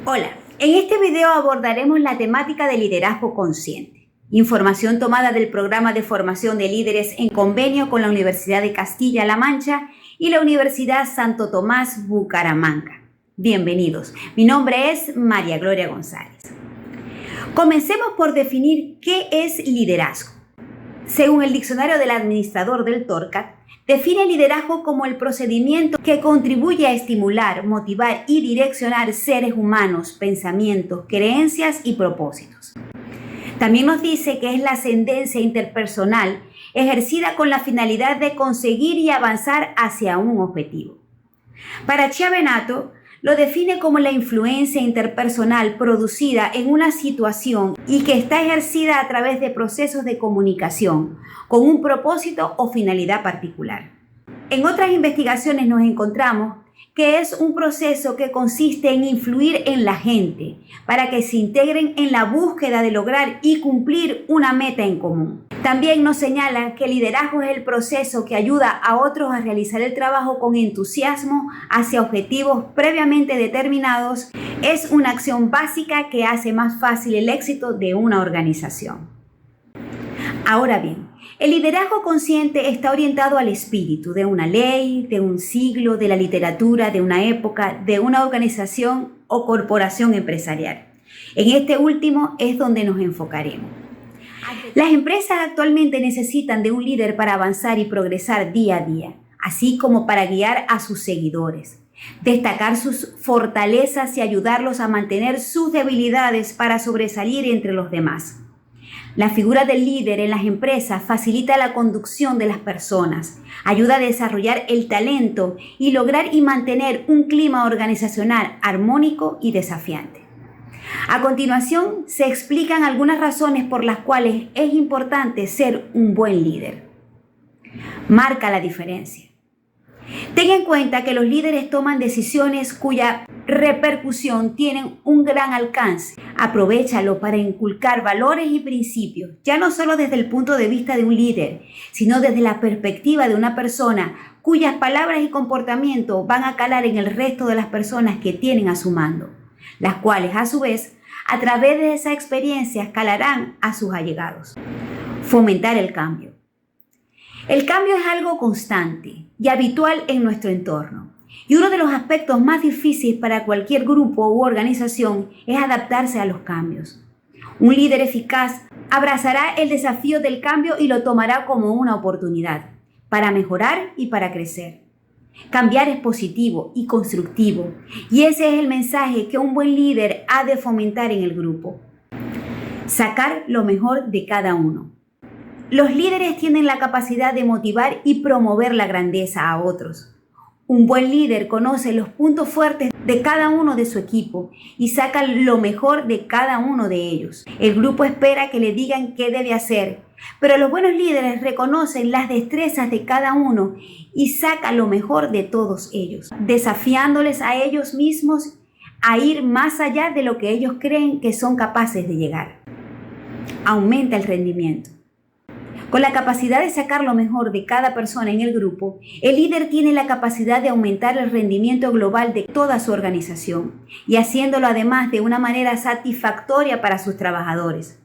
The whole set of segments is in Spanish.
Hola, en este video abordaremos la temática de liderazgo consciente. Información tomada del programa de formación de líderes en convenio con la Universidad de Castilla-La Mancha y la Universidad Santo Tomás Bucaramanga. Bienvenidos, mi nombre es María Gloria González. Comencemos por definir qué es liderazgo. Según el diccionario del administrador del TORCAT, define liderazgo como el procedimiento que contribuye a estimular, motivar y direccionar seres humanos, pensamientos, creencias y propósitos. También nos dice que es la ascendencia interpersonal ejercida con la finalidad de conseguir y avanzar hacia un objetivo. Para Chiavenato, lo define como la influencia interpersonal producida en una situación y que está ejercida a través de procesos de comunicación con un propósito o finalidad particular. En otras investigaciones nos encontramos que es un proceso que consiste en influir en la gente para que se integren en la búsqueda de lograr y cumplir una meta en común. También nos señala que el liderazgo es el proceso que ayuda a otros a realizar el trabajo con entusiasmo hacia objetivos previamente determinados. Es una acción básica que hace más fácil el éxito de una organización. Ahora bien, el liderazgo consciente está orientado al espíritu de una ley, de un siglo, de la literatura, de una época, de una organización o corporación empresarial. En este último es donde nos enfocaremos. Las empresas actualmente necesitan de un líder para avanzar y progresar día a día, así como para guiar a sus seguidores, destacar sus fortalezas y ayudarlos a mantener sus debilidades para sobresalir entre los demás. La figura del líder en las empresas facilita la conducción de las personas, ayuda a desarrollar el talento y lograr y mantener un clima organizacional armónico y desafiante. A continuación, se explican algunas razones por las cuales es importante ser un buen líder. Marca la diferencia. Ten en cuenta que los líderes toman decisiones cuya repercusión tienen un gran alcance. Aprovéchalo para inculcar valores y principios, ya no solo desde el punto de vista de un líder, sino desde la perspectiva de una persona cuyas palabras y comportamientos van a calar en el resto de las personas que tienen a su mando, las cuales a su vez, a través de esa experiencia, calarán a sus allegados. Fomentar el cambio. El cambio es algo constante y habitual en nuestro entorno. Y uno de los aspectos más difíciles para cualquier grupo u organización es adaptarse a los cambios. Un líder eficaz abrazará el desafío del cambio y lo tomará como una oportunidad para mejorar y para crecer. Cambiar es positivo y constructivo, y ese es el mensaje que un buen líder ha de fomentar en el grupo. Sacar lo mejor de cada uno. Los líderes tienen la capacidad de motivar y promover la grandeza a otros. Un buen líder conoce los puntos fuertes de cada uno de su equipo y saca lo mejor de cada uno de ellos. El grupo espera que le digan qué debe hacer, pero los buenos líderes reconocen las destrezas de cada uno y sacan lo mejor de todos ellos, desafiándoles a ellos mismos a ir más allá de lo que ellos creen que son capaces de llegar. Aumenta el rendimiento. Con la capacidad de sacar lo mejor de cada persona en el grupo, el líder tiene la capacidad de aumentar el rendimiento global de toda su organización y haciéndolo además de una manera satisfactoria para sus trabajadores.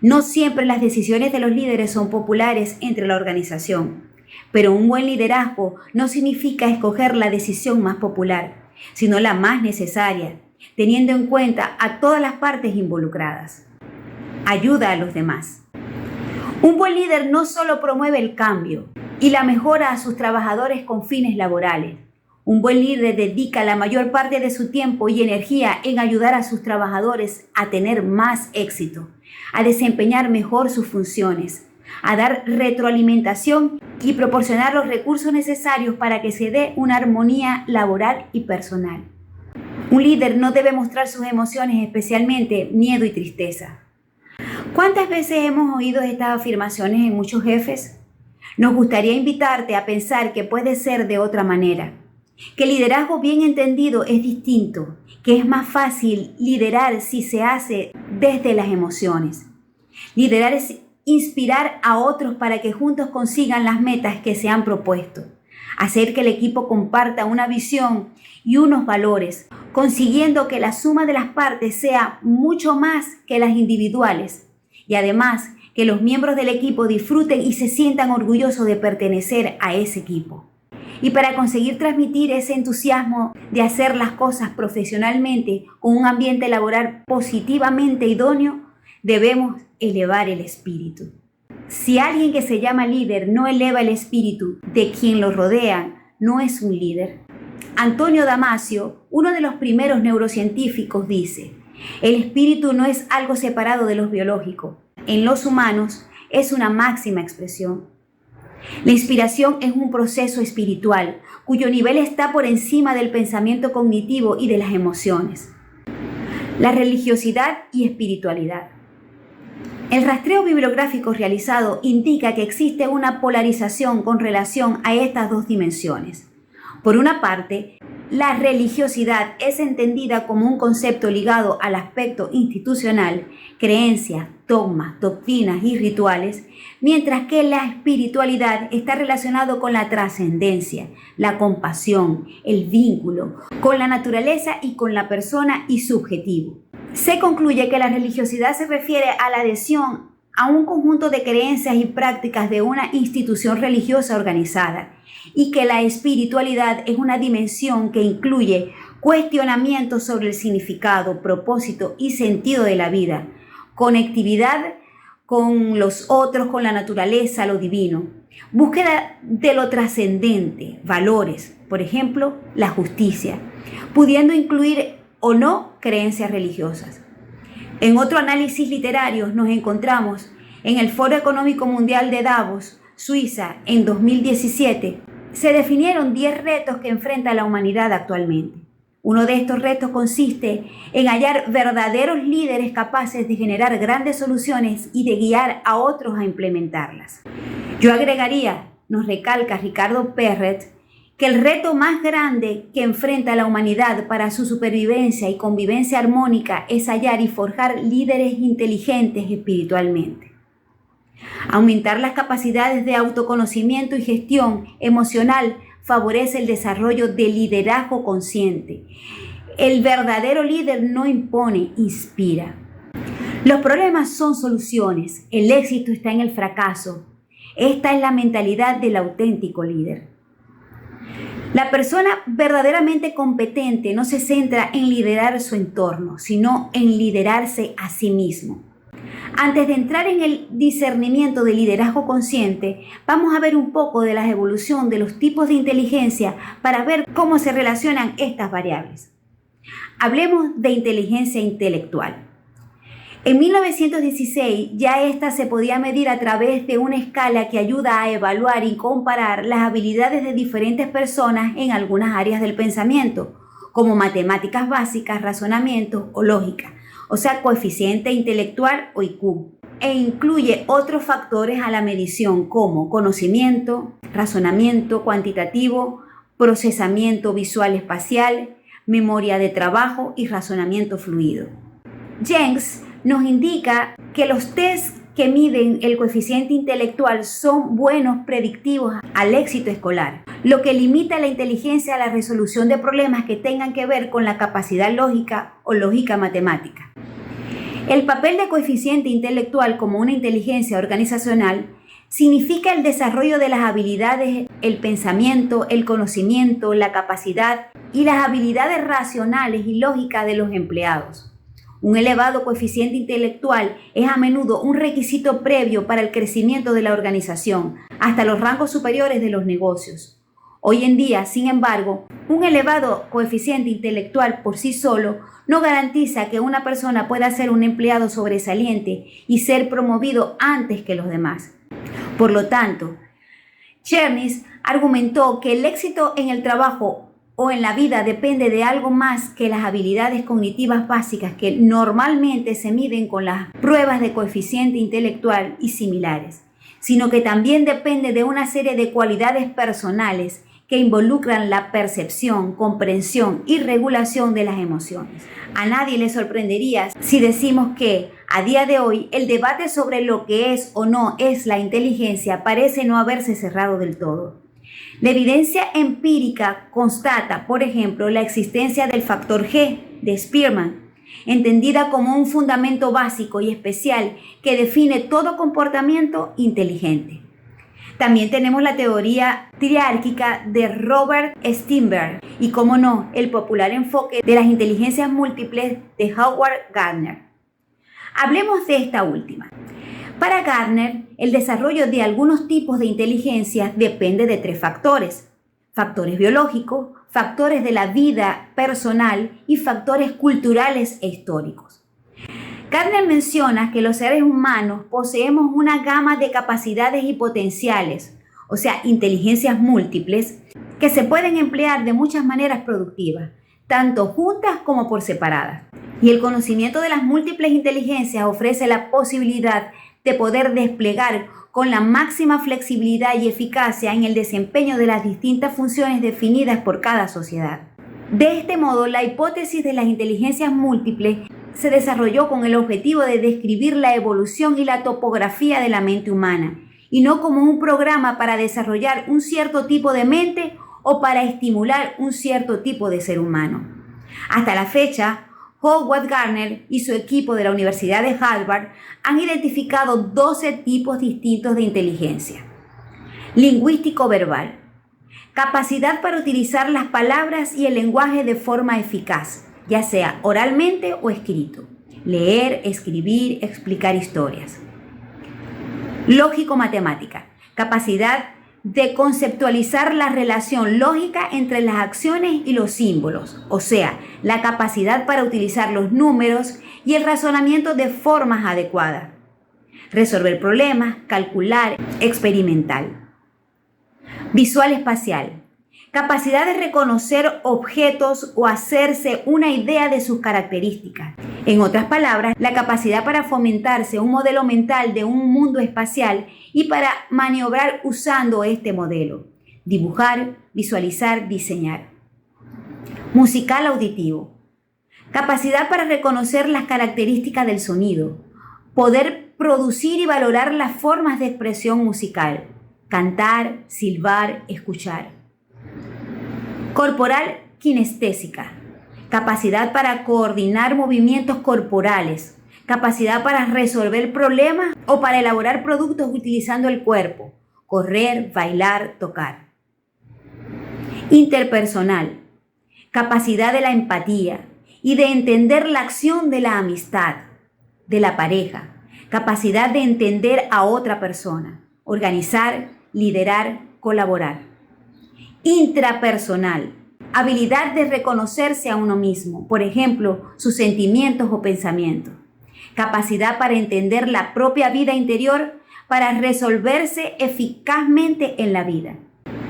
No siempre las decisiones de los líderes son populares entre la organización, pero un buen liderazgo no significa escoger la decisión más popular, sino la más necesaria, teniendo en cuenta a todas las partes involucradas. Ayuda a los demás. Un buen líder no solo promueve el cambio y la mejora a sus trabajadores con fines laborales. Un buen líder dedica la mayor parte de su tiempo y energía en ayudar a sus trabajadores a tener más éxito, a desempeñar mejor sus funciones, a dar retroalimentación y proporcionar los recursos necesarios para que se dé una armonía laboral y personal. Un líder no debe mostrar sus emociones, especialmente miedo y tristeza. ¿Cuántas veces hemos oído estas afirmaciones en muchos jefes? Nos gustaría invitarte a pensar que puede ser de otra manera, que el liderazgo bien entendido es distinto, que es más fácil liderar si se hace desde las emociones. Liderar es inspirar a otros para que juntos consigan las metas que se han propuesto, hacer que el equipo comparta una visión y unos valores, consiguiendo que la suma de las partes sea mucho más que las individuales y además que los miembros del equipo disfruten y se sientan orgullosos de pertenecer a ese equipo. Y para conseguir transmitir ese entusiasmo de hacer las cosas profesionalmente con un ambiente laboral positivamente idóneo, debemos elevar el espíritu. Si alguien que se llama líder no eleva el espíritu de quien lo rodea, no es un líder. Antonio Damasio, uno de los primeros neurocientíficos, dice: el espíritu no es algo separado de lo biológico. En los humanos es una máxima expresión. La inspiración es un proceso espiritual cuyo nivel está por encima del pensamiento cognitivo y de las emociones. La religiosidad y espiritualidad. El rastreo bibliográfico realizado indica que existe una polarización con relación a estas dos dimensiones. Por una parte, la religiosidad es entendida como un concepto ligado al aspecto institucional, creencias, dogmas, doctrinas y rituales, mientras que la espiritualidad está relacionado con la trascendencia, la compasión, el vínculo, con la naturaleza y con la persona y subjetivo. Se concluye que la religiosidad se refiere a la adhesión a un conjunto de creencias y prácticas de una institución religiosa organizada, y que la espiritualidad es una dimensión que incluye cuestionamientos sobre el significado, propósito y sentido de la vida, conectividad con los otros, con la naturaleza, lo divino, búsqueda de lo trascendente, valores, por ejemplo, la justicia, pudiendo incluir o no creencias religiosas. En otro análisis literario nos encontramos en el Foro Económico Mundial de Davos, Suiza, en 2017, se definieron 10 retos que enfrenta la humanidad actualmente. Uno de estos retos consiste en hallar verdaderos líderes capaces de generar grandes soluciones y de guiar a otros a implementarlas. Yo agregaría, nos recalca Ricardo Perret, que el reto más grande que enfrenta la humanidad para su supervivencia y convivencia armónica es hallar y forjar líderes inteligentes espiritualmente. Aumentar las capacidades de autoconocimiento y gestión emocional favorece el desarrollo del liderazgo consciente. El verdadero líder no impone, inspira. Los problemas son soluciones, el éxito está en el fracaso. Esta es la mentalidad del auténtico líder. La persona verdaderamente competente no se centra en liderar su entorno, sino en liderarse a sí mismo. Antes de entrar en el discernimiento del liderazgo consciente, vamos a ver un poco de la evolución de los tipos de inteligencia para ver cómo se relacionan estas variables. Hablemos de inteligencia intelectual. En 1916 ya esta se podía medir a través de una escala que ayuda a evaluar y comparar las habilidades de diferentes personas en algunas áreas del pensamiento, como matemáticas básicas, razonamiento o lógica, o sea, coeficiente intelectual o IQ, e incluye otros factores a la medición como conocimiento, razonamiento cuantitativo, procesamiento visual espacial, memoria de trabajo y razonamiento fluido. Jenks nos indica que los tests que miden el coeficiente intelectual son buenos predictivos al éxito escolar, lo que limita la inteligencia a la resolución de problemas que tengan que ver con la capacidad lógica o lógica matemática. El papel de coeficiente intelectual como una inteligencia organizacional significa el desarrollo de las habilidades, el pensamiento, el conocimiento, la capacidad y las habilidades racionales y lógicas de los empleados. Un elevado coeficiente intelectual es a menudo un requisito previo para el crecimiento de la organización, hasta los rangos superiores de los negocios. Hoy en día, sin embargo, un elevado coeficiente intelectual por sí solo no garantiza que una persona pueda ser un empleado sobresaliente y ser promovido antes que los demás. Por lo tanto, Chernis argumentó que el éxito en el trabajo o en la vida depende de algo más que las habilidades cognitivas básicas que normalmente se miden con las pruebas de coeficiente intelectual y similares, sino que también depende de una serie de cualidades personales que involucran la percepción, comprensión y regulación de las emociones. A nadie le sorprendería si decimos que, a día de hoy, el debate sobre lo que es o no es la inteligencia parece no haberse cerrado del todo. La evidencia empírica constata, por ejemplo, la existencia del factor G de Spearman, entendida como un fundamento básico y especial que define todo comportamiento inteligente. También tenemos la teoría triárquica de Robert Sternberg y, como no, el popular enfoque de las inteligencias múltiples de Howard Gardner. Hablemos de esta última. Para Gardner, el desarrollo de algunos tipos de inteligencia depende de 3 factores: factores biológicos, factores de la vida personal y factores culturales e históricos. Gardner menciona que los seres humanos poseemos una gama de capacidades y potenciales, o sea, inteligencias múltiples, que se pueden emplear de muchas maneras productivas, tanto juntas como por separadas. Y el conocimiento de las múltiples inteligencias ofrece la posibilidad de poder desplegar con la máxima flexibilidad y eficacia en el desempeño de las distintas funciones definidas por cada sociedad. De este modo, la hipótesis de las inteligencias múltiples se desarrolló con el objetivo de describir la evolución y la topografía de la mente humana, y no como un programa para desarrollar un cierto tipo de mente o para estimular un cierto tipo de ser humano. Hasta la fecha, Howard Gardner y su equipo de la Universidad de Harvard han identificado 12 tipos distintos de inteligencia. Lingüístico-verbal. Capacidad para utilizar las palabras y el lenguaje de forma eficaz, ya sea oralmente o escrito. Leer, escribir, explicar historias. Lógico-matemática. Capacidad de conceptualizar la relación lógica entre las acciones y los símbolos, o sea, la capacidad para utilizar los números y el razonamiento de formas adecuadas. Resolver problemas, calcular, experimental. Visual espacial. Capacidad de reconocer objetos o hacerse una idea de sus características. En otras palabras, la capacidad para fomentarse un modelo mental de un mundo espacial y para maniobrar usando este modelo. Dibujar, visualizar, diseñar. Musical auditivo. Capacidad para reconocer las características del sonido. Poder producir y valorar las formas de expresión musical. Cantar, silbar, escuchar. Corporal kinestésica. Capacidad para coordinar movimientos corporales. Capacidad para resolver problemas o para elaborar productos utilizando el cuerpo. Correr, bailar, tocar. Interpersonal. Capacidad de la empatía y de entender la acción de la amistad, de la pareja. Capacidad de entender a otra persona. Organizar, liderar, colaborar. Intrapersonal. Habilidad de reconocerse a uno mismo, por ejemplo, sus sentimientos o pensamientos. Capacidad para entender la propia vida interior para resolverse eficazmente en la vida.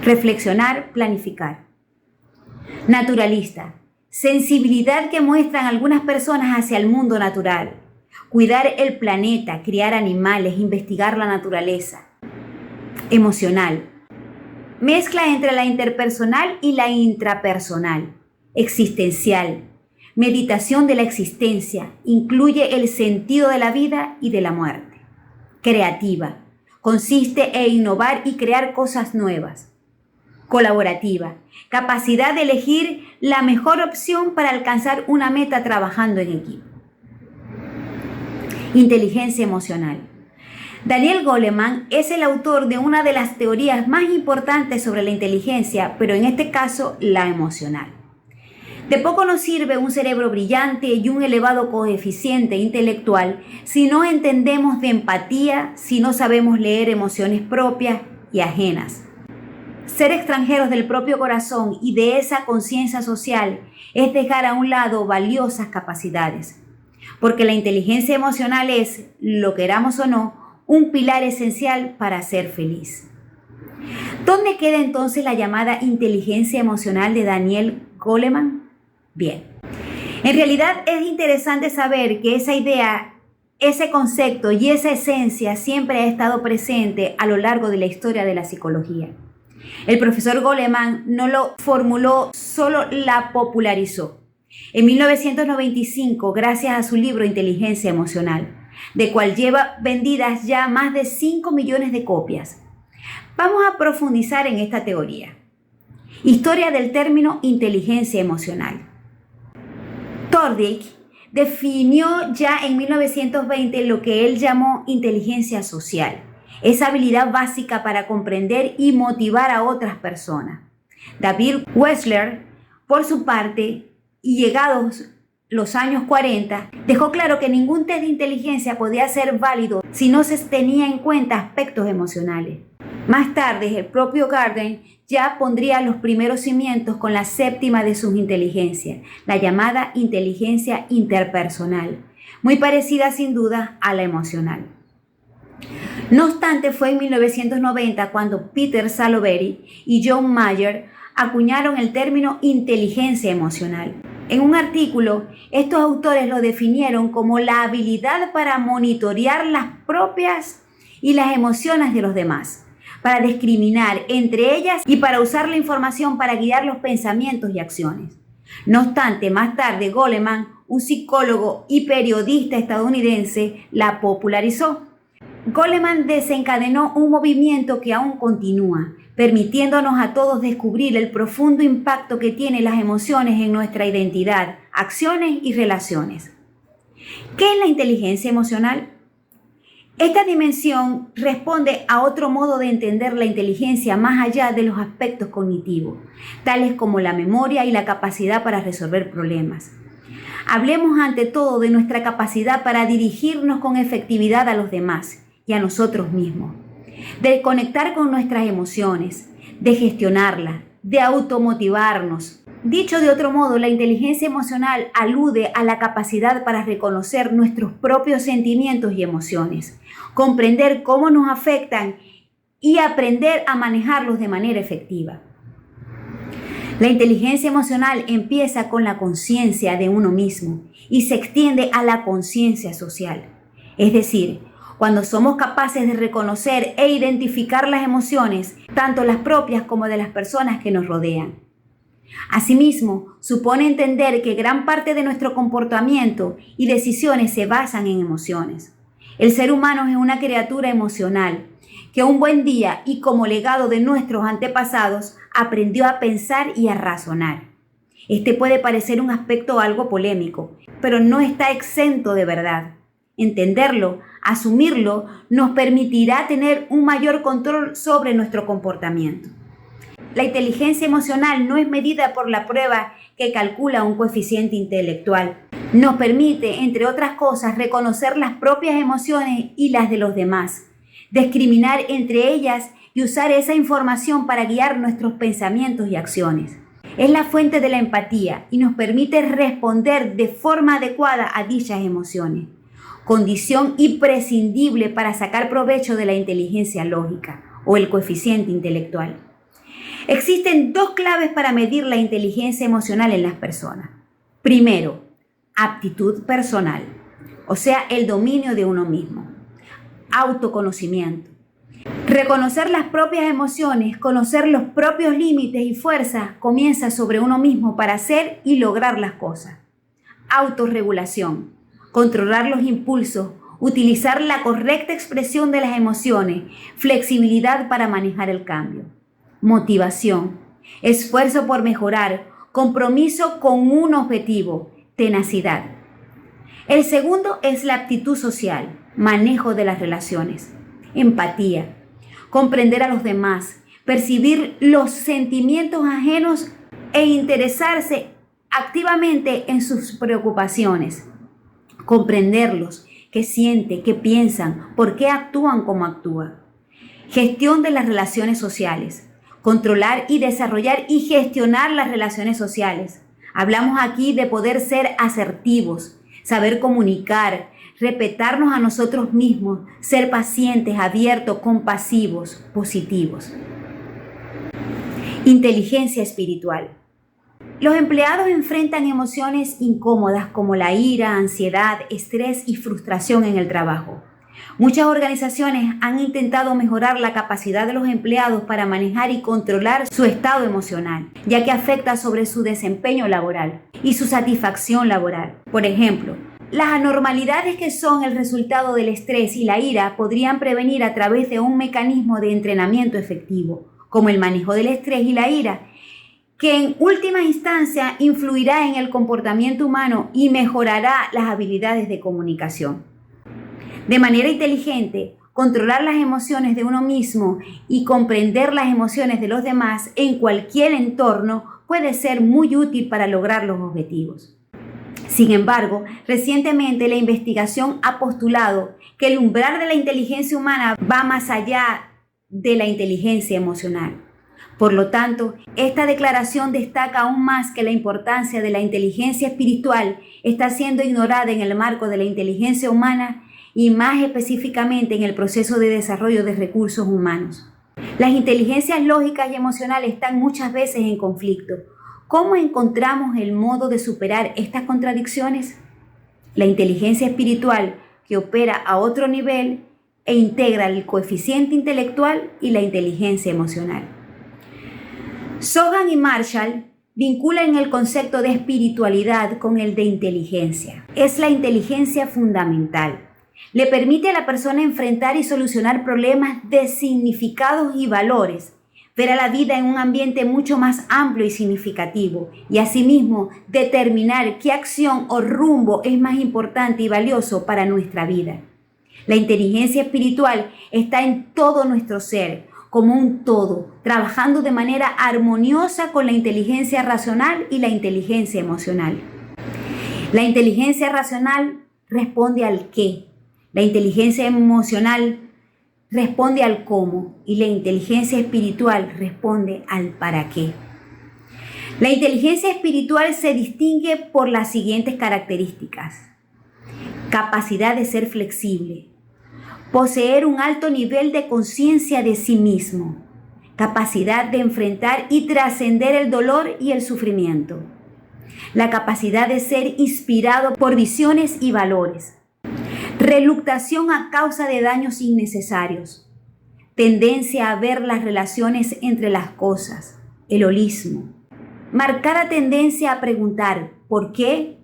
Reflexionar, planificar. Naturalista. Sensibilidad que muestran algunas personas hacia el mundo natural. Cuidar el planeta, criar animales, investigar la naturaleza. Emocional. Mezcla entre la interpersonal y la intrapersonal. Existencial. Meditación de la existencia. Incluye el sentido de la vida y de la muerte. Creativa. Consiste en innovar y crear cosas nuevas. Colaborativa. Capacidad de elegir la mejor opción para alcanzar una meta trabajando en equipo. Inteligencia emocional. Daniel Goleman es el autor de una de las teorías más importantes sobre la inteligencia, pero en este caso la emocional. De poco nos sirve un cerebro brillante y un elevado coeficiente intelectual si no entendemos de empatía, si no sabemos leer emociones propias y ajenas. Ser extranjeros del propio corazón y de esa conciencia social es dejar a un lado valiosas capacidades, porque la inteligencia emocional es, lo queramos o no, un pilar esencial para ser feliz. ¿Dónde queda entonces la llamada inteligencia emocional de Daniel Goleman? Bien, en realidad es interesante saber que esa idea, ese concepto y esa esencia siempre ha estado presente a lo largo de la historia de la psicología. El profesor Goleman no lo formuló, solo la popularizó. En 1995, gracias a su libro Inteligencia Emocional, de cual lleva vendidas ya más de 5 millones de copias. Vamos a profundizar en esta teoría. Historia del término inteligencia emocional. Thorndike definió ya en 1920 lo que él llamó inteligencia social, esa habilidad básica para comprender y motivar a otras personas. David Wechsler, por su parte, y llegados los años 40, dejó claro que ningún test de inteligencia podía ser válido si no se tenía en cuenta aspectos emocionales. Más tarde, el propio Gardner ya pondría los primeros cimientos con la séptima de sus inteligencias, la llamada inteligencia interpersonal, muy parecida sin duda a la emocional. No obstante, fue en 1990 cuando Peter Salovey y John Mayer acuñaron el término inteligencia emocional. En un artículo, estos autores lo definieron como la habilidad para monitorear las propias y las emociones de los demás, para discriminar entre ellas y para usar la información para guiar los pensamientos y acciones. No obstante, más tarde Goleman, un psicólogo y periodista estadounidense, la popularizó. Goleman desencadenó un movimiento que aún continúa, permitiéndonos a todos descubrir el profundo impacto que tienen las emociones en nuestra identidad, acciones y relaciones. ¿Qué es la inteligencia emocional? Esta dimensión responde a otro modo de entender la inteligencia más allá de los aspectos cognitivos, tales como la memoria y la capacidad para resolver problemas. Hablemos ante todo de nuestra capacidad para dirigirnos con efectividad a los demás y a nosotros mismos, de conectar con nuestras emociones, de gestionarlas, de automotivarnos. Dicho de otro modo, la inteligencia emocional alude a la capacidad para reconocer nuestros propios sentimientos y emociones, comprender cómo nos afectan y aprender a manejarlos de manera efectiva. La inteligencia emocional empieza con la conciencia de uno mismo y se extiende a la conciencia social. Es decir, cuando somos capaces de reconocer e identificar las emociones, tanto las propias como de las personas que nos rodean. Asimismo, supone entender que gran parte de nuestro comportamiento y decisiones se basan en emociones. El ser humano es una criatura emocional que un buen día y como legado de nuestros antepasados aprendió a pensar y a razonar. Este puede parecer un aspecto algo polémico, pero no está exento de verdad. Entenderlo, asumirlo, nos permitirá tener un mayor control sobre nuestro comportamiento. La inteligencia emocional no es medida por la prueba que calcula un coeficiente intelectual. Nos permite, entre otras cosas, reconocer las propias emociones y las de los demás, discriminar entre ellas y usar esa información para guiar nuestros pensamientos y acciones. Es la fuente de la empatía y nos permite responder de forma adecuada a dichas emociones, condición imprescindible para sacar provecho de la inteligencia lógica o el coeficiente intelectual. Existen dos claves para medir la inteligencia emocional en las personas. Primero, aptitud personal, o sea, el dominio de uno mismo. Autoconocimiento. Reconocer las propias emociones, conocer los propios límites y fuerzas comienza sobre uno mismo para hacer y lograr las cosas. Autorregulación. Controlar los impulsos, utilizar la correcta expresión de las emociones, flexibilidad para manejar el cambio. Motivación, esfuerzo por mejorar, compromiso con un objetivo, tenacidad. El segundo es la aptitud social, manejo de las relaciones, empatía, comprender a los demás, percibir los sentimientos ajenos e interesarse activamente en sus preocupaciones, comprenderlos, qué sienten, qué piensan, por qué actúan como actúan. Gestión de las relaciones sociales. Controlar y desarrollar y gestionar las relaciones sociales. Hablamos aquí de poder ser asertivos, saber comunicar, respetarnos a nosotros mismos, ser pacientes, abiertos, compasivos, positivos. Inteligencia espiritual. Los empleados enfrentan emociones incómodas como la ira, ansiedad, estrés y frustración en el trabajo. Muchas organizaciones han intentado mejorar la capacidad de los empleados para manejar y controlar su estado emocional, ya que afecta sobre su desempeño laboral y su satisfacción laboral. Por ejemplo, Las anormalidades que son el resultado del estrés y la ira podrían prevenir a través de un mecanismo de entrenamiento efectivo, como el manejo del estrés y la ira, que en última instancia influirá en el comportamiento humano y mejorará las habilidades de comunicación. De manera inteligente, controlar las emociones de uno mismo y comprender las emociones de los demás en cualquier entorno puede ser muy útil para lograr los objetivos. Sin embargo, recientemente la investigación ha postulado que el umbral de la inteligencia humana va más allá de la inteligencia emocional. Por lo tanto, esta declaración destaca aún más que la importancia de la inteligencia espiritual está siendo ignorada en el marco de la inteligencia humana y más específicamente en el proceso de desarrollo de recursos humanos. Las inteligencias lógicas y emocionales están muchas veces en conflicto. ¿Cómo encontramos el modo de superar estas contradicciones? La inteligencia espiritual, que opera a otro nivel e integra el coeficiente intelectual y la inteligencia emocional. Sogan y Marshall vinculan el concepto de espiritualidad con el de inteligencia. Es la inteligencia fundamental. Le permite a la persona enfrentar y solucionar problemas de significados y valores, ver a la vida en un ambiente mucho más amplio y significativo, y asimismo determinar qué acción o rumbo es más importante y valioso para nuestra vida. La inteligencia espiritual está en todo nuestro ser, como un todo, trabajando de manera armoniosa con la inteligencia racional y la inteligencia emocional. La inteligencia racional responde al qué, la inteligencia emocional responde al cómo y la inteligencia espiritual responde al para qué. La inteligencia espiritual se distingue por las siguientes características: capacidad de ser flexible, poseer un alto nivel de conciencia de sí mismo, capacidad de enfrentar y trascender el dolor y el sufrimiento, la capacidad de ser inspirado por visiones y valores, reluctación a causa de daños innecesarios, tendencia a ver las relaciones entre las cosas, el holismo, marcada tendencia a preguntar ¿por qué?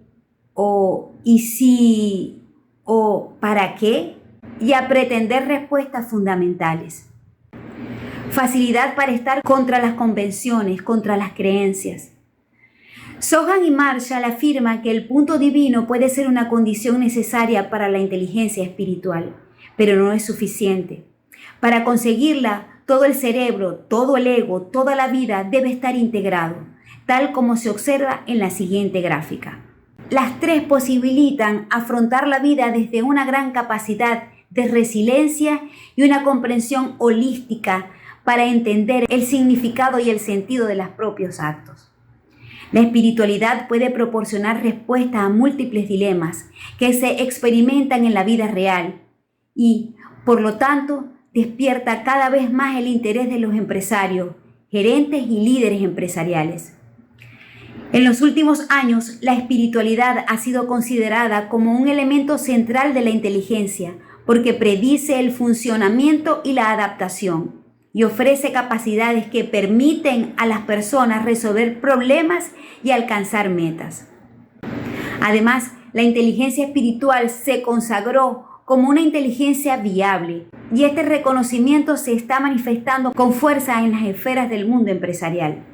O ¿y si? O ¿para qué? Y a pretender respuestas fundamentales. Facilidad para estar contra las convenciones, contra las creencias. Sogan y Marshall afirman que el punto divino puede ser una condición necesaria para la inteligencia espiritual, pero no es suficiente. Para conseguirla, todo el cerebro, todo el ego, toda la vida debe estar integrado, tal como se observa en la siguiente gráfica. Las tres posibilitan afrontar la vida desde una gran capacidad de resiliencia y una comprensión holística para entender el significado y el sentido de los propios actos. La espiritualidad puede proporcionar respuestas a múltiples dilemas que se experimentan en la vida real y, por lo tanto, despierta cada vez más el interés de los empresarios, gerentes y líderes empresariales. En los últimos años, la espiritualidad ha sido considerada como un elemento central de la inteligencia porque predice el funcionamiento y la adaptación y ofrece capacidades que permiten a las personas resolver problemas y alcanzar metas. Además, la inteligencia espiritual se consagró como una inteligencia viable y este reconocimiento se está manifestando con fuerza en las esferas del mundo empresarial.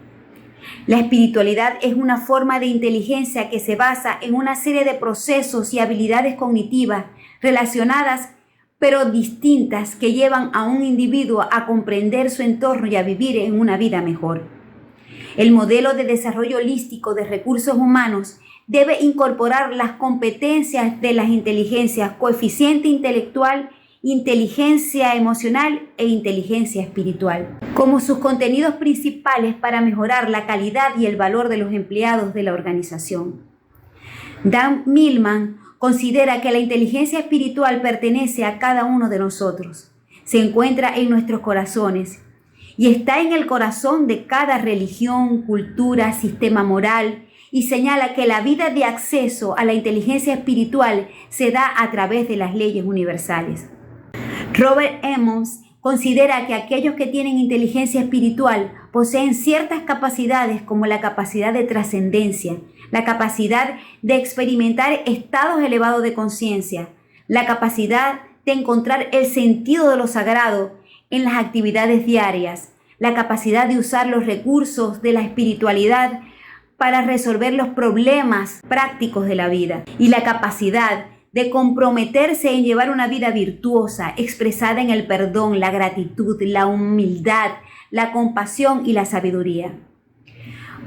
La espiritualidad es una forma de inteligencia que se basa en una serie de procesos y habilidades cognitivas relacionadas pero distintas que llevan a un individuo a comprender su entorno y a vivir en una vida mejor. El modelo de desarrollo holístico de recursos humanos debe incorporar las competencias de las inteligencias coeficiente intelectual, inteligencia emocional e inteligencia espiritual como sus contenidos principales para mejorar la calidad y el valor de los empleados de la organización. Dan Millman considera que la inteligencia espiritual pertenece a cada uno de nosotros, se encuentra en nuestros corazones y está en el corazón de cada religión, cultura, sistema moral y señala que la vida de acceso a la inteligencia espiritual se da a través de las leyes universales. Robert Emmons considera que aquellos que tienen inteligencia espiritual poseen ciertas capacidades como la capacidad de trascendencia, la capacidad de experimentar estados elevados de conciencia, la capacidad de encontrar el sentido de lo sagrado en las actividades diarias, la capacidad de usar los recursos de la espiritualidad para resolver los problemas prácticos de la vida y la capacidad de comprometerse en llevar una vida virtuosa, expresada en el perdón, la gratitud, la humildad, la compasión y la sabiduría.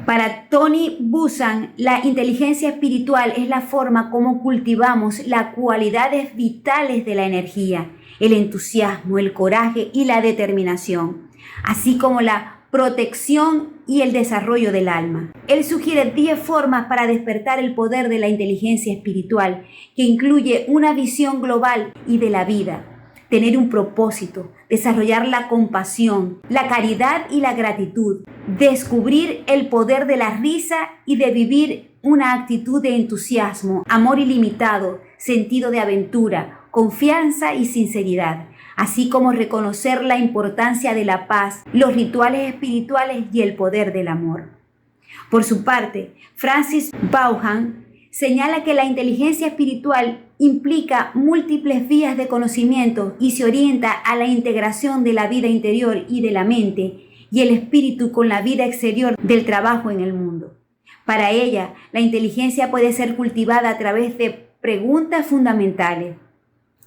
Para Tony Buzan, la inteligencia espiritual es la forma como cultivamos las cualidades vitales de la energía, el entusiasmo, el coraje y la determinación, así como la protección y el desarrollo del alma. Él sugiere 10 formas para despertar el poder de la inteligencia espiritual, que incluye una visión global y de la vida, tener un propósito, desarrollar la compasión, la caridad y la gratitud, descubrir el poder de la risa y de vivir una actitud de entusiasmo, amor ilimitado, sentido de aventura, confianza y sinceridad, así como reconocer la importancia de la paz, los rituales espirituales y el poder del amor. Por su parte, Francis Vaughan señala que la inteligencia espiritual implica múltiples vías de conocimiento y se orienta a la integración de la vida interior y de la mente y el espíritu con la vida exterior del trabajo en el mundo. Para ella, la inteligencia puede ser cultivada a través de preguntas fundamentales,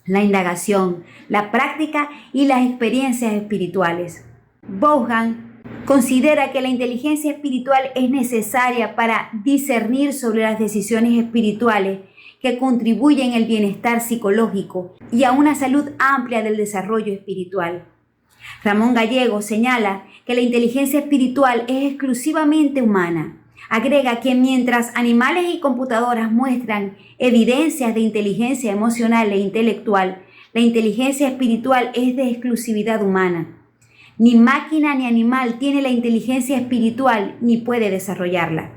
la indagación, la práctica y las experiencias espirituales. Vaughan considera que la inteligencia espiritual es necesaria para discernir sobre las decisiones espirituales que contribuyen al bienestar psicológico y a una salud amplia del desarrollo espiritual. Ramón Gallego señala que la inteligencia espiritual es exclusivamente humana. Agrega que mientras animales y computadoras muestran evidencias de inteligencia emocional e intelectual, la inteligencia espiritual es de exclusividad humana. Ni máquina ni animal tiene la inteligencia espiritual ni puede desarrollarla.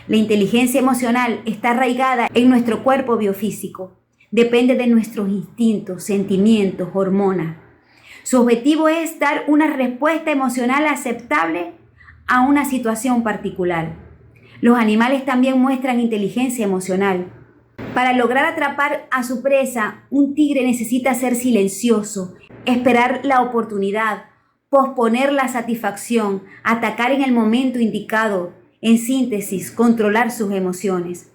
La inteligencia emocional está arraigada en nuestro cuerpo biofísico. Depende de nuestros instintos, sentimientos, hormonas. Su objetivo es dar una respuesta emocional aceptable a una situación particular. Los animales también muestran inteligencia emocional. Para lograr atrapar a su presa, un tigre necesita ser silencioso, esperar la oportunidad, posponer la satisfacción, atacar en el momento indicado. En síntesis, controlar sus emociones.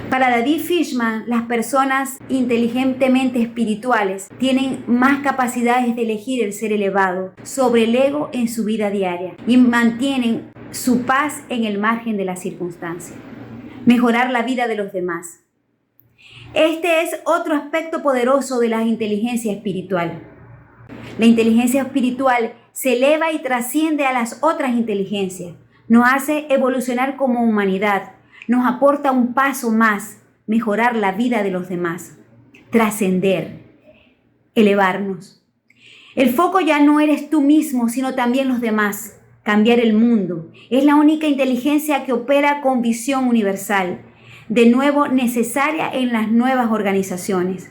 Para David Fishman, las personas inteligentemente espirituales tienen más capacidades de elegir el ser elevado sobre el ego en su vida diaria y mantienen su paz en el margen de las circunstancias. Mejorar la vida de los demás. Este es otro aspecto poderoso de la inteligencia espiritual. La inteligencia espiritual se eleva y trasciende a las otras inteligencias. Nos hace evolucionar como humanidad, nos aporta un paso más, mejorar la vida de los demás, trascender, elevarnos. El foco ya no eres tú mismo, sino también los demás, cambiar el mundo. Es la única inteligencia que opera con visión universal, de nuevo necesaria en las nuevas organizaciones.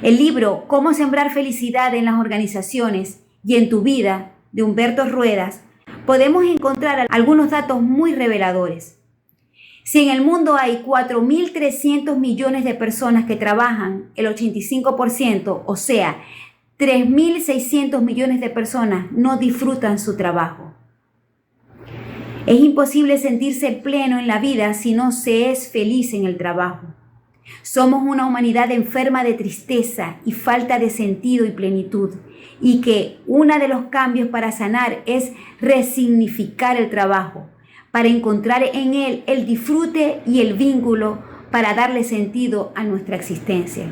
El libro Cómo sembrar felicidad en las organizaciones y en tu vida, de Humberto Ruedas, podemos encontrar algunos datos muy reveladores. Si en el mundo hay 4.300 millones de personas que trabajan, el 85%, o sea, 3.600 millones de personas no disfrutan su trabajo. Es imposible sentirse pleno en la vida si no se es feliz en el trabajo. Somos una humanidad enferma de tristeza y falta de sentido y plenitud, y que uno de los cambios para sanar es resignificar el trabajo, para encontrar en él el disfrute y el vínculo para darle sentido a nuestra existencia.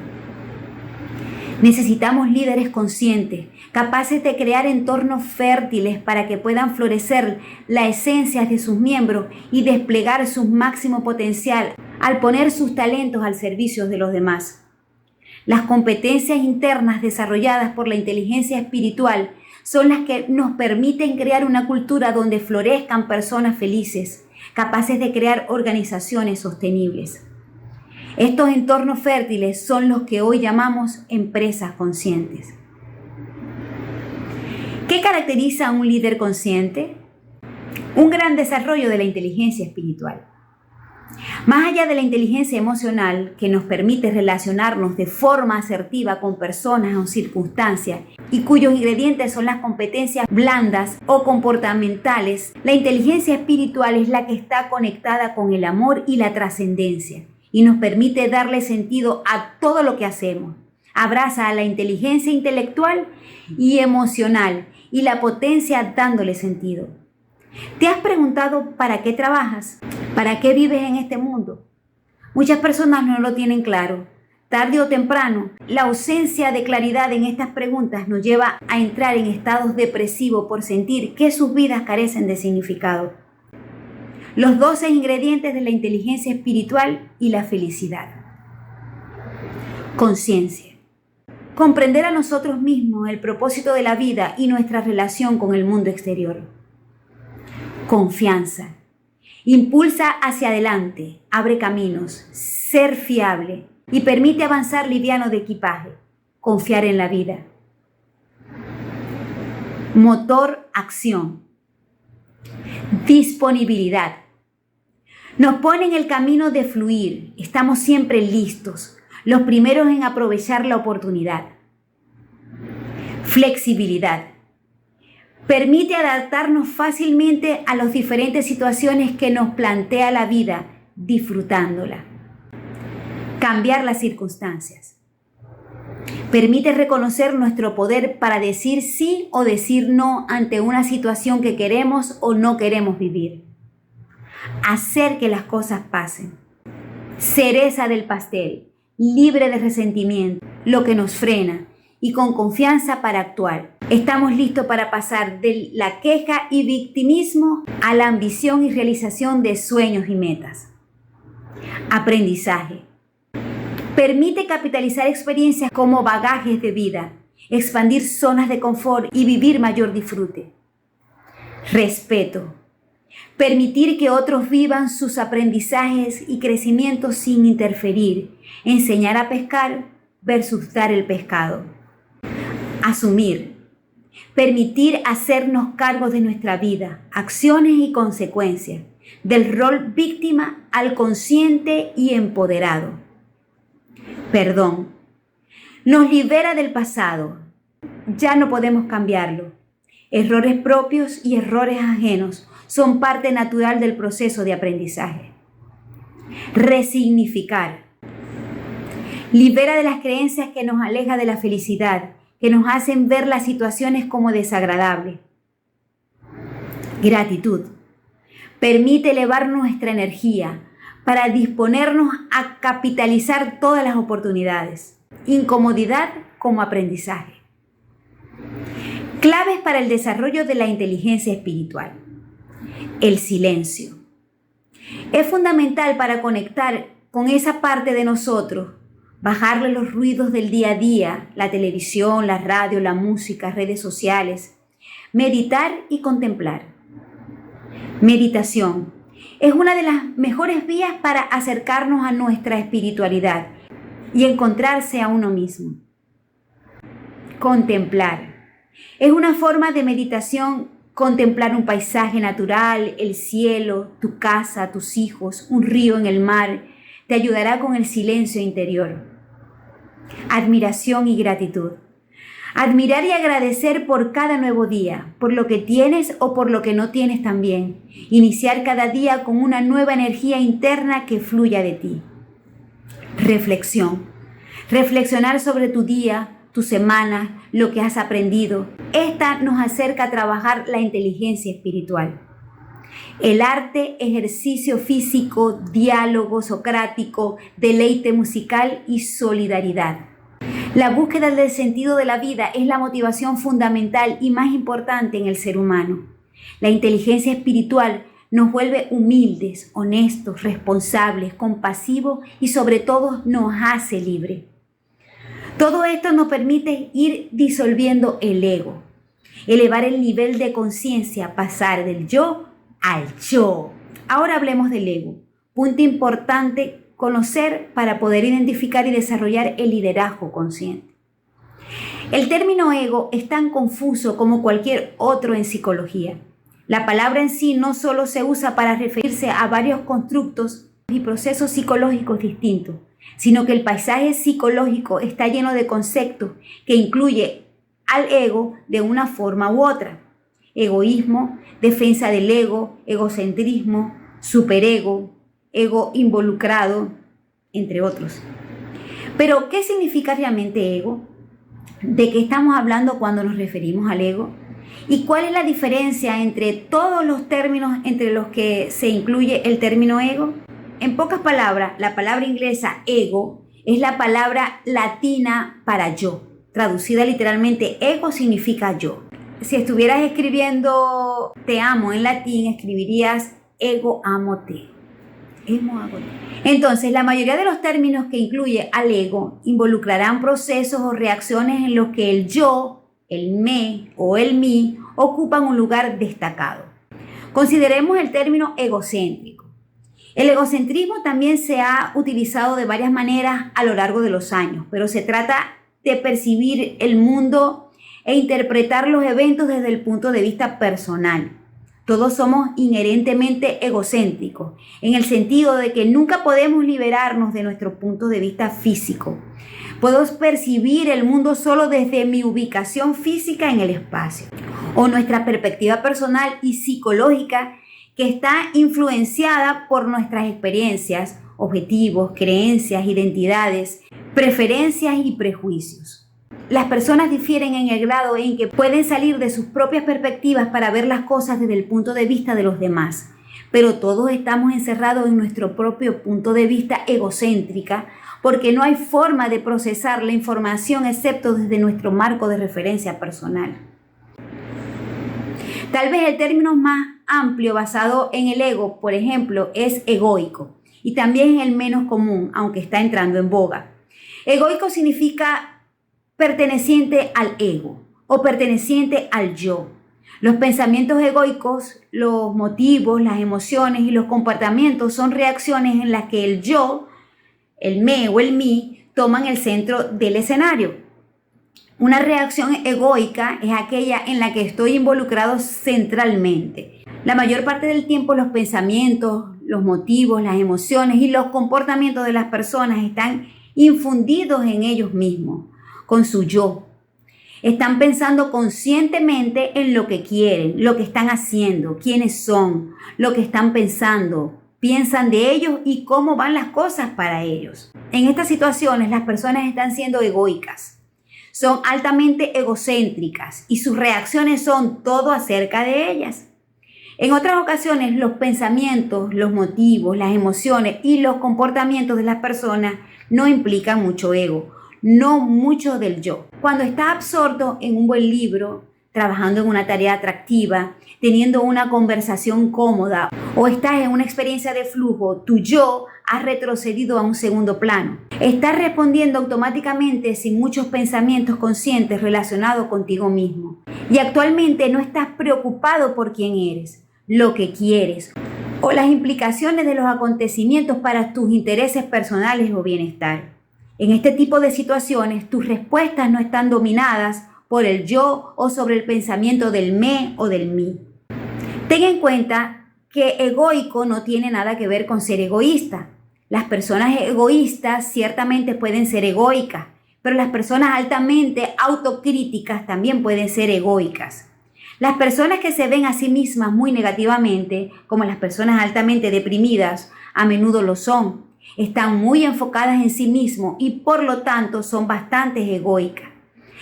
Necesitamos líderes conscientes, capaces de crear entornos fértiles para que puedan florecer la esencia de sus miembros y desplegar su máximo potencial al poner sus talentos al servicio de los demás. Las competencias internas desarrolladas por la inteligencia espiritual son las que nos permiten crear una cultura donde florezcan personas felices, capaces de crear organizaciones sostenibles. Estos entornos fértiles son los que hoy llamamos empresas conscientes. ¿Qué caracteriza a un líder consciente? Un gran desarrollo de la inteligencia espiritual. Más allá de la inteligencia emocional, que nos permite relacionarnos de forma asertiva con personas o circunstancias y cuyos ingredientes son las competencias blandas o comportamentales, la inteligencia espiritual es la que está conectada con el amor y la trascendencia y nos permite darle sentido a todo lo que hacemos. Abraza a la inteligencia intelectual y emocional y la potencia dándole sentido. ¿Te has preguntado para qué trabajas? ¿Para qué vives en este mundo? Muchas personas no lo tienen claro. Tarde o temprano, la ausencia de claridad en estas preguntas nos lleva a entrar en estados depresivos por sentir que sus vidas carecen de significado. Los 12 ingredientes de la inteligencia espiritual y la felicidad. Conciencia. Comprender a nosotros mismos el propósito de la vida y nuestra relación con el mundo exterior. Confianza. Impulsa hacia adelante, abre caminos, ser fiable y permite avanzar liviano de equipaje, confiar en la vida. Motor, acción. Disponibilidad. Nos pone en el camino de fluir, estamos siempre listos, los primeros en aprovechar la oportunidad. Flexibilidad. Permite adaptarnos fácilmente a las diferentes situaciones que nos plantea la vida, disfrutándola. Cambiar las circunstancias. Permite reconocer nuestro poder para decir sí o decir no ante una situación que queremos o no queremos vivir. Hacer que las cosas pasen. Cereza del pastel, libre de resentimiento, lo que nos frena y con confianza para actuar. Estamos listos para pasar de la queja y victimismo a la ambición y realización de sueños y metas. Aprendizaje. Permite capitalizar experiencias como bagajes de vida, expandir zonas de confort y vivir mayor disfrute. Respeto. Permitir que otros vivan sus aprendizajes y crecimientos sin interferir. Enseñar a pescar versus dar el pescado. Asumir. Permitir hacernos cargo de nuestra vida, acciones y consecuencias, del rol víctima al consciente y empoderado. Perdón. Nos libera del pasado. Ya no podemos cambiarlo. Errores propios y errores ajenos son parte natural del proceso de aprendizaje. Resignificar. Libera de las creencias que nos alejan de la felicidad, que nos hacen ver las situaciones como desagradables. Gratitud. Permite elevar nuestra energía para disponernos a capitalizar todas las oportunidades. Incomodidad como aprendizaje. Claves para el desarrollo de la inteligencia espiritual. El silencio. Es fundamental para conectar con esa parte de nosotros, bajarle los ruidos del día a día, la televisión, la radio, la música, redes sociales, meditar y contemplar. Meditación. Es una de las mejores vías para acercarnos a nuestra espiritualidad y encontrarse a uno mismo. Contemplar. Es una forma de meditación contemplar un paisaje natural, el cielo, tu casa, tus hijos, un río en el mar, te ayudará con el silencio interior. Admiración y gratitud. Admirar y agradecer por cada nuevo día, por lo que tienes o por lo que no tienes también. Iniciar cada día con una nueva energía interna que fluya de ti. Reflexión. Reflexionar sobre tu día, tu semana, lo que has aprendido. Esta nos acerca a trabajar la inteligencia espiritual. El arte, ejercicio físico, diálogo socrático, deleite musical y solidaridad. La búsqueda del sentido de la vida es la motivación fundamental y más importante en el ser humano. La inteligencia espiritual nos vuelve humildes, honestos, responsables, compasivos y sobre todo nos hace libres. Todo esto nos permite ir disolviendo el ego, elevar el nivel de conciencia, pasar del yo al yo. Ahora hablemos del ego, punto importante conocer para poder identificar y desarrollar el liderazgo consciente. El término ego es tan confuso como cualquier otro en psicología. La palabra en sí no solo se usa para referirse a varios constructos y procesos psicológicos distintos, sino que el paisaje psicológico está lleno de conceptos que incluye al ego de una forma u otra. Egoísmo, defensa del ego, egocentrismo, superego, ego involucrado, entre otros. Pero, ¿qué significa realmente ego? ¿De qué estamos hablando cuando nos referimos al ego? ¿Y cuál es la diferencia entre todos los términos entre los que se incluye el término ego? En pocas palabras, la palabra inglesa ego es la palabra latina para yo. Traducida literalmente, ego significa yo. Si estuvieras escribiendo te amo en latín, escribirías ego amo te. Entonces, la mayoría de los términos que incluye al ego involucrarán procesos o reacciones en los que el yo, el me o el mí ocupan un lugar destacado. Consideremos el término egocéntrico. El egocentrismo también se ha utilizado de varias maneras a lo largo de los años, pero se trata de percibir el mundo e interpretar los eventos desde el punto de vista personal. Todos somos inherentemente egocéntricos, en el sentido de que nunca podemos liberarnos de nuestro punto de vista físico. Puedo percibir el mundo solo desde mi ubicación física en el espacio, o nuestra perspectiva personal y psicológica que está influenciada por nuestras experiencias, objetivos, creencias, identidades, preferencias y prejuicios. Las personas difieren en el grado en que pueden salir de sus propias perspectivas para ver las cosas desde el punto de vista de los demás, pero todos estamos encerrados en nuestro propio punto de vista egocéntrica porque no hay forma de procesar la información excepto desde nuestro marco de referencia personal. Tal vez el término más amplio basado en el ego, por ejemplo, es egoico, y también es el menos común, aunque está entrando en boga. Egoico significa perteneciente al ego o perteneciente al yo. Los pensamientos egoicos, los motivos, las emociones y los comportamientos son reacciones en las que el yo, el me o el mí toman el centro del escenario. Una reacción egoica es aquella en la que estoy involucrado centralmente. La mayor parte del tiempo los pensamientos, los motivos, las emociones y los comportamientos de las personas están infundidos en ellos mismos, con su yo. Están pensando conscientemente en lo que quieren, lo que están haciendo, quiénes son, lo que están pensando, piensan de ellos y cómo van las cosas para ellos. En estas situaciones las personas están siendo egoicas, son altamente egocéntricas y sus reacciones son todo acerca de ellas. En otras ocasiones los pensamientos, los motivos, las emociones y los comportamientos de las personas no implican mucho ego, no mucho del yo. Cuando estás absorto en un buen libro, trabajando en una tarea atractiva, teniendo una conversación cómoda o estás en una experiencia de flujo, tu yo ha retrocedido a un segundo plano. Estás respondiendo automáticamente sin muchos pensamientos conscientes relacionados contigo mismo. Y actualmente no estás preocupado por quién eres, lo que quieres o las implicaciones de los acontecimientos para tus intereses personales o bienestar. En este tipo de situaciones, tus respuestas no están dominadas por el yo o sobre el pensamiento del me o del mí. Ten en cuenta que egoico no tiene nada que ver con ser egoísta. Las personas egoístas ciertamente pueden ser egoicas, pero las personas altamente autocríticas también pueden ser egoicas. Las personas que se ven a sí mismas muy negativamente, como las personas altamente deprimidas, a menudo lo son. Están muy enfocadas en sí mismos y por lo tanto son bastante egoicas.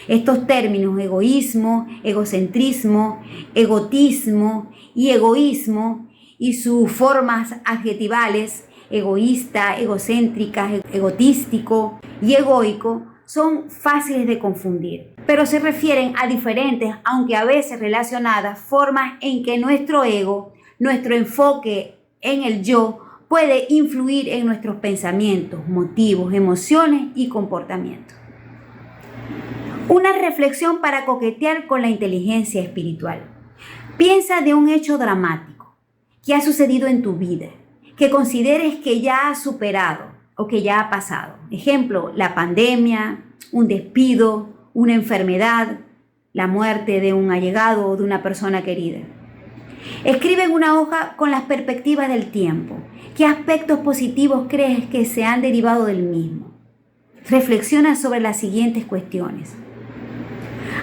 Estos términos egoísmo, egocentrismo, egotismo y egoísmo y sus formas adjetivales egoísta, egocéntrica, egotístico y egoico son fáciles de confundir, pero se refieren a diferentes, aunque a veces relacionadas, formas en que nuestro ego, nuestro enfoque en el yo, puede influir en nuestros pensamientos, motivos, emociones y comportamientos. Una reflexión para coquetear con la inteligencia espiritual. Piensa de un hecho dramático que ha sucedido en tu vida, que consideres que ya has superado o que ya ha pasado. Ejemplo, la pandemia, un despido, una enfermedad, la muerte de un allegado o de una persona querida. Escribe en una hoja con las perspectivas del tiempo. ¿Qué aspectos positivos crees que se han derivado del mismo? Reflexiona sobre las siguientes cuestiones.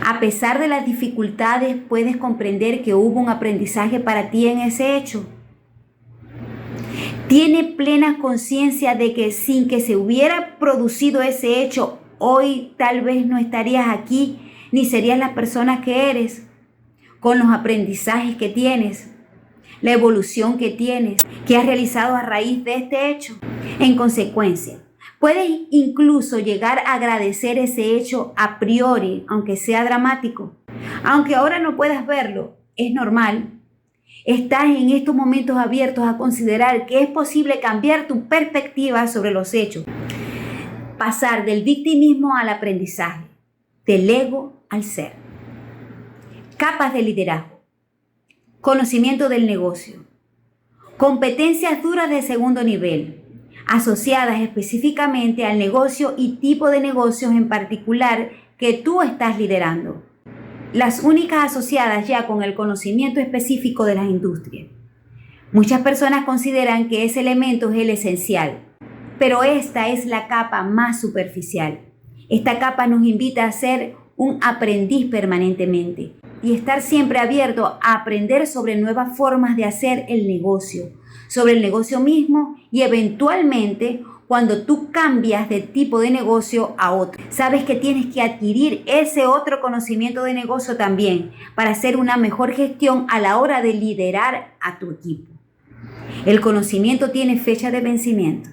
A pesar de las dificultades, ¿puedes comprender que hubo un aprendizaje para ti en ese hecho? ¿Tiene plena conciencia de que sin que se hubiera producido ese hecho, hoy tal vez no estarías aquí ni serías la persona que eres? Con los aprendizajes que tienes, la evolución que tienes, que has realizado a raíz de este hecho. En consecuencia, puedes incluso llegar a agradecer ese hecho a priori, aunque sea dramático. Aunque ahora no puedas verlo, es normal. Estás en estos momentos abiertos a considerar que es posible cambiar tu perspectiva sobre los hechos. Pasar del victimismo al aprendizaje, del ego al ser. Capas de liderazgo. Conocimiento del negocio. Competencias duras de segundo nivel, asociadas específicamente al negocio y tipo de negocios en particular que tú estás liderando. Las únicas asociadas ya con el conocimiento específico de las industrias. Muchas personas consideran que ese elemento es el esencial, pero esta es la capa más superficial. Esta capa nos invita a ser un aprendiz permanentemente y estar siempre abierto a aprender sobre nuevas formas de hacer el negocio, sobre el negocio mismo y eventualmente cuando tú cambias de tipo de negocio a otro. Sabes que tienes que adquirir ese otro conocimiento de negocio también para hacer una mejor gestión a la hora de liderar a tu equipo. El conocimiento tiene fecha de vencimiento.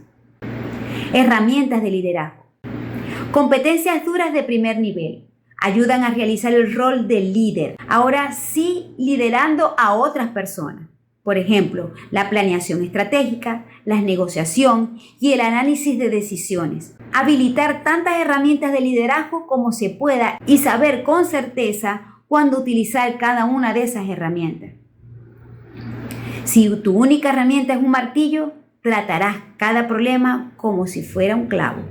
Herramientas de liderazgo. Competencias duras de primer nivel. Ayudan a realizar el rol de líder. Ahora sí, liderando a otras personas. Por ejemplo, la planeación estratégica, la negociación y el análisis de decisiones. Habilitar tantas herramientas de liderazgo como se pueda y saber con certeza cuándo utilizar cada una de esas herramientas. Si tu única herramienta es un martillo, tratarás cada problema como si fuera un clavo.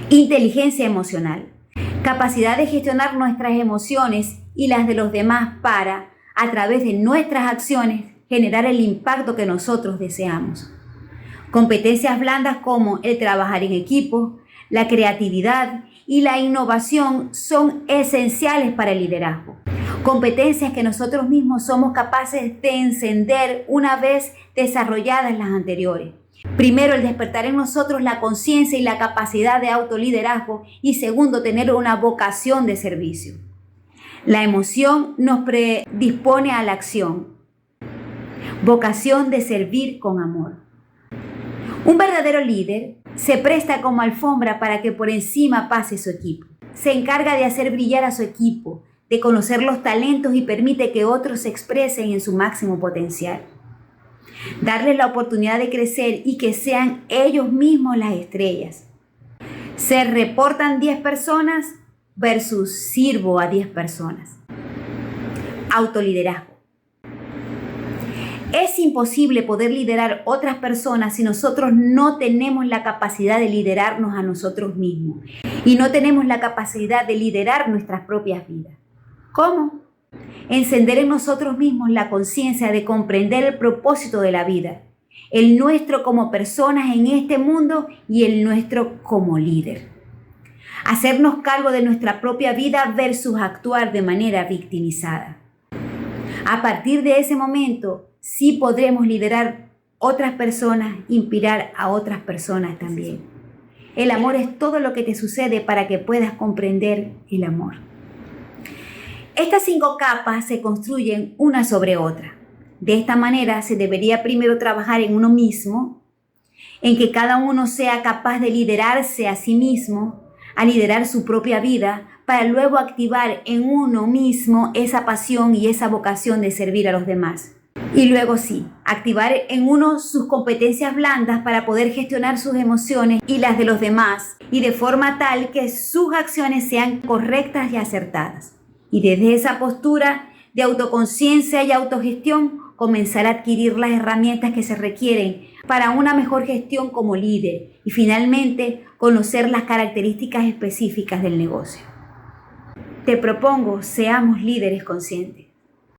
Inteligencia emocional. Capacidad de gestionar nuestras emociones y las de los demás para, a través de nuestras acciones, generar el impacto que nosotros deseamos. Competencias blandas como el trabajar en equipo, la creatividad y la innovación son esenciales para el liderazgo. Competencias que nosotros mismos somos capaces de encender una vez desarrolladas las anteriores. Primero, el despertar en nosotros la conciencia y la capacidad de autoliderazgo y segundo, tener una vocación de servicio. La emoción nos predispone a la acción. Vocación de servir con amor. Un verdadero líder se presta como alfombra para que por encima pase su equipo. Se encarga de hacer brillar a su equipo, de conocer los talentos y permite que otros se expresen en su máximo potencial. Darles la oportunidad de crecer y que sean ellos mismos las estrellas. Se reportan 10 personas versus sirvo a 10 personas. Autoliderazgo. Es imposible poder liderar otras personas si nosotros no tenemos la capacidad de liderarnos a nosotros mismos y no tenemos la capacidad de liderar nuestras propias vidas. ¿Cómo? Encender en nosotros mismos la conciencia de comprender el propósito de la vida, el nuestro como personas en este mundo y el nuestro como líder. Hacernos cargo de nuestra propia vida versus actuar de manera victimizada. A partir de ese momento, sí podremos liderar otras personas, inspirar a otras personas también. El amor es todo lo que te sucede para que puedas comprender el amor. Estas 5 capas se construyen una sobre otra. De esta manera se debería primero trabajar en uno mismo, en que cada uno sea capaz de liderarse a sí mismo, a liderar su propia vida, para luego activar en uno mismo esa pasión y esa vocación de servir a los demás. Y luego sí, activar en uno sus competencias blandas para poder gestionar sus emociones y las de los demás, y de forma tal que sus acciones sean correctas y acertadas. Y desde esa postura de autoconciencia y autogestión, comenzar a adquirir las herramientas que se requieren para una mejor gestión como líder y finalmente conocer las características específicas del negocio. Te propongo, seamos líderes conscientes.